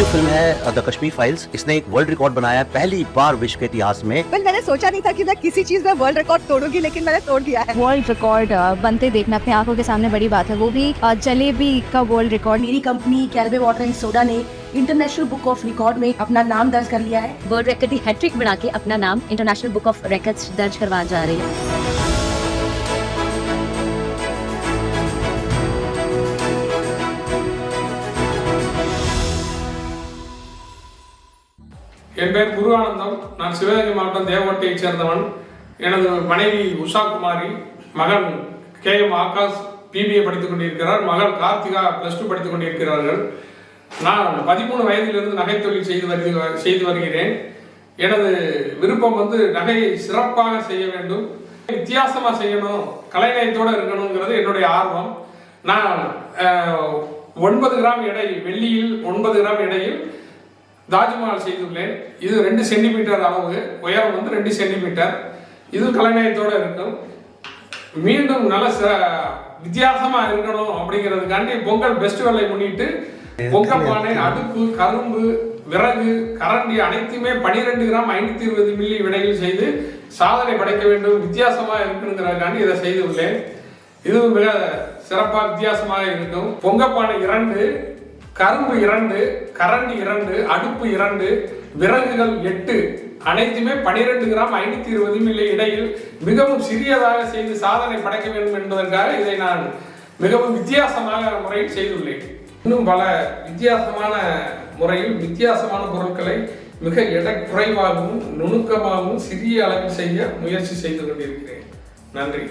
जो फिल्म है the Kashmir files, इसने एक वर्ल्ड रिकॉर्ड बनाया पहली बार विश्व के इतिहास में। मैंने सोचा नहीं था कि मैं किसी चीज में वर्ल्ड रिकॉर्ड तोड़ूंगी, लेकिन मैंने तोड़ दिया है। वर्ल्ड रिकॉर्ड बनते देखना अपने आंखों के सामने बड़ी बात है, वो भी जलेबी का वर्ल्ड रिकॉर्ड। मेरी कंपनी कैरबे वाटर एंड सोडा ने इंटरनेशनल बुक ऑफ रिकॉर्ड में अपना नाम दर्ज कर लिया है। वर्ल्ड रिकॉर्ड की हैट्रिक बना के अपना नाम इंटरनेशनल बुक ऑफ रिकॉर्ड्स दर्ज करवा जा रही है। என் பேர் குருவானந்தம். நான் சிவகங்கை மாவட்டம் தேவகோட்டையைச் சேர்ந்தவன். எனது மனைவி உஷா குமாரி, மகன் KM ஆகாஷ் BBA படித்துக் கொண்டிருக்கிறார், மகள் கார்த்திகா +2 படித்துக் கொண்டிருக்கிறார்கள். நான் 13 வயதிலிருந்து நகை தொழில் செய்து வருகிறேன். எனது விருப்பம் நகையை சிறப்பாக செய்ய வேண்டும், வித்தியாசமாக செய்யணும், கலைநயத்தோடு இருக்கணுங்கிறது என்னுடைய ஆர்வம். நான் 9 கிராம் எடை, வெள்ளியில் 9 கிராம் எடையில் தாஜ்மஹால் செய்துள்ளேன். இது 2 சென்டிமீட்டர் அளவு, உயரம் 2 சென்டிமீட்டர். இது கலைநயத்தோடு இருக்கும். மீண்டும் நல்ல வித்தியாசமாக இருக்கணும் அப்படிங்கிறதுக்காண்டி பொங்கல் ஃபெஸ்டிவலை முன்னிட்டு பொங்கல் பானை, அடுப்பு, கரும்பு, விறகு, கரண்டி அனைத்துமே 12 கிராம் 520 மில்லி விடையில் செய்து சாதனை படைக்க வேண்டும், வித்தியாசமாக இருக்குங்கிறதுக்காண்டி இதை செய்துள்ளேன். இது மிக சிறப்பாக வித்தியாசமாக இருக்கும். பொங்கப்பானை 2, கரும்பு 2, கரண்டி 2, அடுப்பு 2, விறகுகள் 8, அனைத்துமே 12 கிராம் 520 மில்லி இடையில் மிகவும் சிறியதாக செய்து சாதனை படைக்க வேண்டும் என்பதற்காக இதை நான் மிகவும் வித்தியாசமான முறையில் செய்துள்ளேன். இன்னும் பல வித்தியாசமான முறையில் வித்தியாசமான பொருட்களை மிக எடை குறைவாகவும் நுணுக்கமாகவும் சிறிய அளவில் செய்ய முயற்சி செய்து கொண்டிருக்கிறேன். நன்றி.